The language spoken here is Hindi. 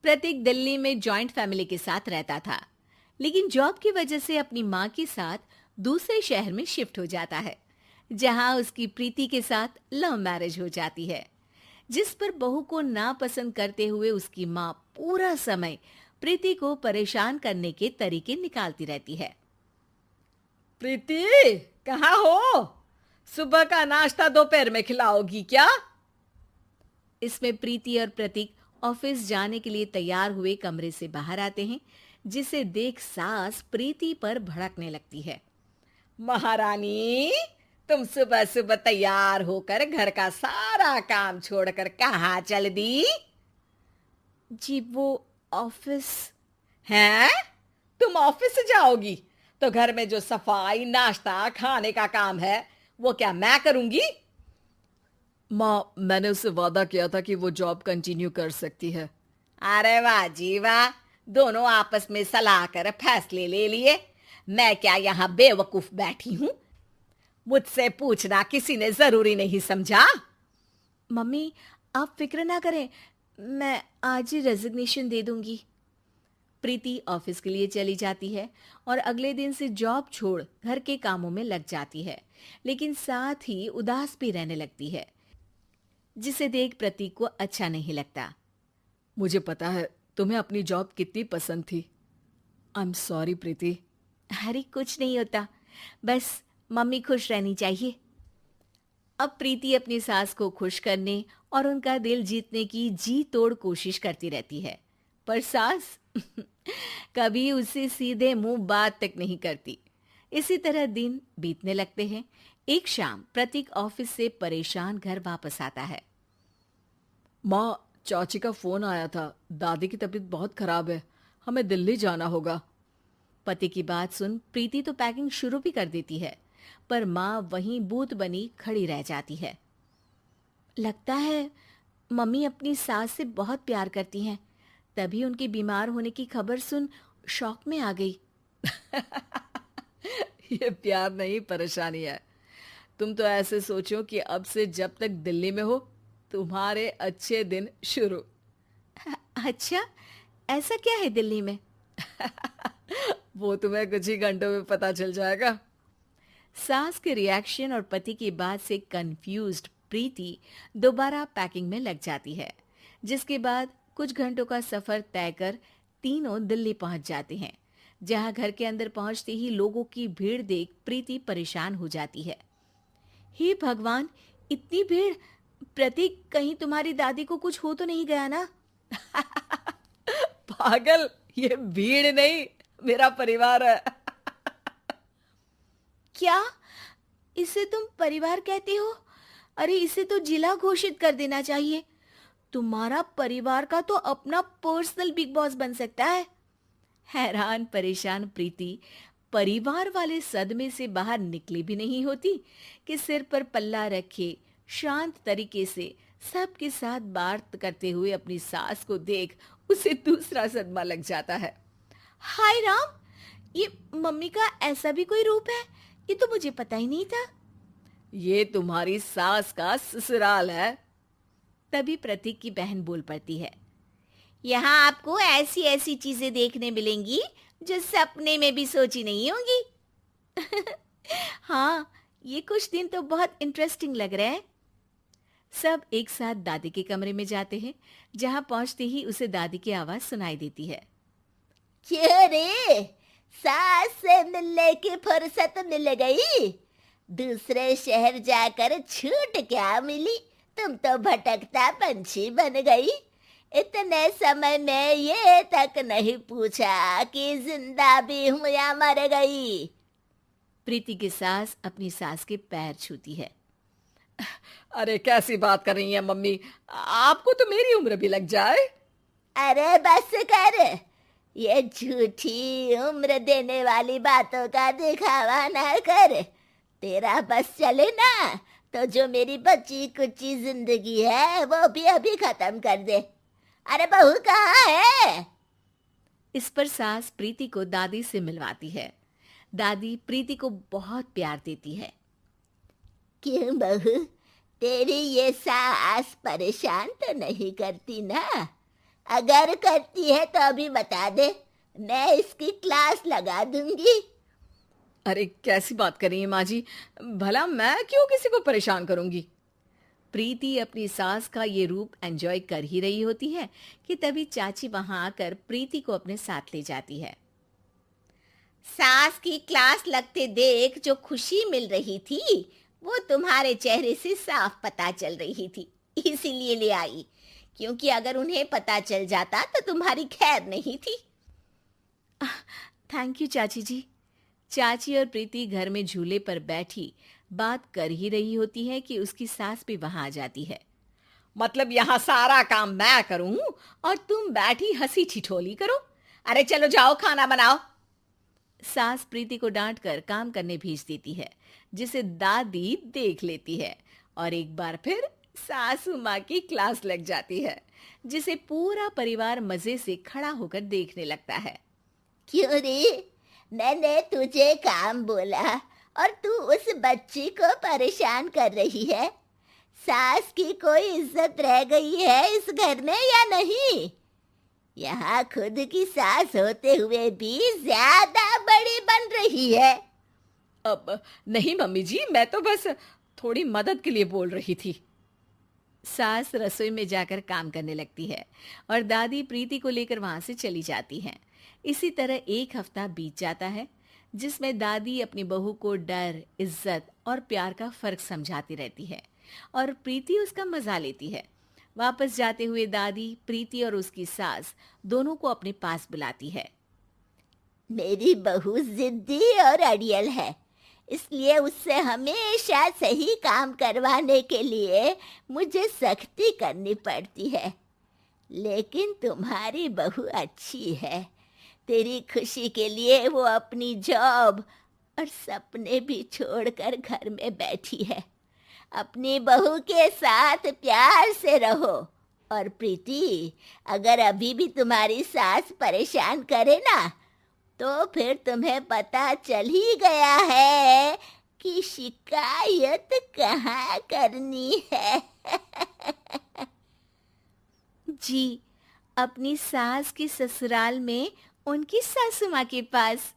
प्रतीक दिल्ली में जॉइंट फैमिली के साथ रहता था, लेकिन जॉब की वजह से अपनी माँ के साथ दूसरे शहर में शिफ्ट हो जाता है, जहाँ उसकी प्रीति के साथ लव मैरिज हो जाती है, जिस पर बहू को नापसंद करते हुए उसकी माँ पूरा समय प्रीति को परेशान करने के तरीके निकालती रहती है। प्रीति, कहाँ हो? सुबह का नाश्ता दोपहर में खिलाओगी क्या? इसमें प्रीति और प्रतीक ऑफिस जाने के लिए तैयार हुए कमरे से बाहर आते हैं, जिसे देख सास प्रीति पर भड़कने लगती है। महारानी, तुम सुबह सुबह तैयार होकर घर का सारा काम छोड़कर कहाँ चल दी? जी वो ऑफिस। हैं? तुम ऑफिस जाओगी तो घर में जो सफाई, नाश्ता, खाने का काम है वो क्या मैं करूंगी? माँ, मैंने उससे वादा किया था कि वो जॉब कंटिन्यू कर सकती है। अरे वाह जी वाह, दोनों आपस में सलाह कर फैसले ले लिए। मैं क्या यहाँ बेवकूफ बैठी हूँ? मुझसे पूछना किसी ने जरूरी नहीं समझा? मम्मी, आप फिक्र ना करें, मैं आज ही रेजिग्नेशन दे दूंगी। प्रीति ऑफिस के लिए चली जाती है और अगले दिन से जॉब छोड़ घर के कामों में लग जाती है, लेकिन साथ ही उदास भी रहने लगती है, जिसे देख प्रतीक को अच्छा नहीं लगता। मुझे पता है तुम्हें अपनी जॉब कितनी पसंद थी। आई एम सॉरी प्रीति। अरे कुछ नहीं होता, बस मम्मी खुश रहनी चाहिए। अब प्रीति अपनी सास को खुश करने और उनका दिल जीतने की जी तोड़ कोशिश करती रहती है, पर सास कभी उससे सीधे मुंह बात तक नहीं करती। इसी तरह दिन बीतने लगते हैं। एक शाम प्रतीक ऑफिस से परेशान घर वापस आता है। माँ, चाची का फोन आया था। दादी की तबीयत बहुत खराब है, हमें दिल्ली जाना होगा। पति की बात सुन प्रीति तो पैकिंग शुरू भी कर देती है, पर माँ वहीं बूत बनी खड़ी रह जाती है। लगता है मम्मी अपनी सास से बहुत प्यार करती हैं, तभी उनके बीमार होने की खबर सुन शॉक में आ गई। ये प्यार नहीं, परेशानी है। तुम तो ऐसे सोचो कि अब से जब तक दिल्ली में हो तुम्हारे अच्छे दिन शुरू। अच्छा, ऐसा क्या है दिल्ली में? वो तुम्हें कुछ ही घंटों में पता चल जाएगा। सास के रिएक्शन और पति की बात से कंफ्यूज्ड प्रीति दोबारा पैकिंग में लग जाती है, जिसके बाद कुछ घंटों का सफर तय कर तीनों दिल्ली पहुंच जाते हैं, जहां घर के अंदर पहुंचते ही लोगों की भीड़ देख प्रीति परेशान हो जाती है। हे भगवान, इतनी भीड़! प्रतीक, कहीं तुम्हारी दादी को कुछ हो तो नहीं गया ना? पागल, ये भीड़ नहीं, मेरा परिवार है। क्या? इसे तुम परिवार कहते हो? अरे इसे तो जिला घोषित कर देना चाहिए। तुम्हारा परिवार का तो अपना पर्सनल बिग बॉस बन सकता है। हैरान परेशान प्रीति परिवार वाले सदमे से बाहर निकली भी नहीं होती कि सिर पर पल्ला रखे शांत तरीके से सबके साथ बात करते हुए अपनी सास को देख उसे दूसरा सदमा लग जाता है। हाय राम, ये मम्मी का ऐसा भी कोई रूप है? ये तो मुझे पता ही नहीं था। ये तुम्हारी सास का ससुराल है। तभी प्रतीक की बहन बोल पड़ती है, यहाँ आपको ऐसी ऐसी चीजें देखने मिलेंगी जो सपने में भी सोची नहीं होंगी। हाँ, ये कुछ दिन तो बहुत इंटरेस्टिंग लग रहे हैं। सब एक साथ दादी के कमरे में जाते हैं, जहां पहुंचते ही उसे दादी की आवाज सुनाई देती है। क्यों रे, सास से मिलने की फुर्सत मिल गई? दूसरे शहर जाकर छूट क्या मिली? तुम तो भटकता पंछी बन गई। इतने समय में ये तक नहीं पूछा कि जिंदा भी हूं या मर गई। प्रीति की सास अपनी सास के पैर छूती है। अरे कैसी बात कर रही है मम्मी, आपको तो मेरी उम्र भी लग जाए। अरे बस कर, ये झूठी उम्र देने वाली बातों का दिखावा ना कर। तेरा बस चले ना तो जो मेरी बची कुची जिंदगी है वो भी अभी खत्म कर दे। अरे बहू कहाँ है? इस पर सास प्रीति को दादी से मिलवाती है। दादी प्रीति को बहुत प्यार देती है। क्यों बहू, तेरी ये सास परेशान तो नहीं करती ना? अगर करती है तो अभी बता दे, मैं इसकी क्लास लगा दूंगी। अरे कैसी बात कर रही हैं माँ जी, भला मैं क्यों किसी को परेशान करूंगी। प्रीति अपनी सास का ये रूप एंजॉय कर ही रही होती है कि तभी चाची वहां आकर प्रीति को अपने साथ ले जाती है। सास की क्लास लगते देख जो खुशी मिल रही थी वो तुम्हारे चेहरे से साफ पता चल रही थी, इसीलिए ले आई, क्योंकि अगर उन्हें पता चल जाता तो तुम्हारी खैर नहीं थी। थैंक यू चाची जी। चाची और प्रीति घर में झूले पर बैठी बात कर ही रही होती है कि उसकी सास भी वहां आ जाती है। मतलब यहाँ सारा काम मैं करूं और तुम बैठी हंसी ठिठोली करो? अरे चलो जाओ खाना बनाओ। सास प्रीति को डांट कर काम करने भेज देती है, जिसे दादी देख लेती है और एक बार फिर सासू माँ की क्लास लग जाती है, जिसे पूरा परिवार मजे से खड़ा होकर देखने लगता है। क्यों रे, मैंने तुझे काम बोला और तू उस बच्ची को परेशान कर रही है। सास की कोई इज्जत रह गई है इस घर में या नहीं? यहाँ खुद की सास होते हुए भी ज्यादा बड़ी बन रही है। अब नहीं मम्मी जी, मैं तो बस थोड़ी मदद के लिए बोल रही थी। सास रसोई में जाकर काम करने लगती है और दादी प्रीति को लेकर वहां से चली जाती हैं। इसी तरह एक हफ्ता बीत जाता है, जिसमें दादी अपनी बहू को डर, इज्जत और प्यार का फर्क समझाती रहती है और प्रीति उसका मजा लेती है। वापस जाते हुए दादी प्रीति और उसकी सास दोनों को अपने पास बुलाती है। मेरी बहू जिद्दी और अड़ियल है, इसलिए उससे हमेशा सही काम करवाने के लिए मुझे सख्ती करनी पड़ती है। लेकिन तुम्हारी बहू अच्छी है, तेरी खुशी के लिए वो अपनी जॉब और सपने भी छोड़कर घर में बैठी है। अपनी बहू के साथ प्यार से रहो। और प्रीति, अगर अभी भी तुम्हारी सास परेशान करे ना, तो फिर तुम्हें पता चल ही गया है कि शिकायत कहाँ करनी है। जी, अपनी सास के ससुराल में उनकी सासू माँ के पास।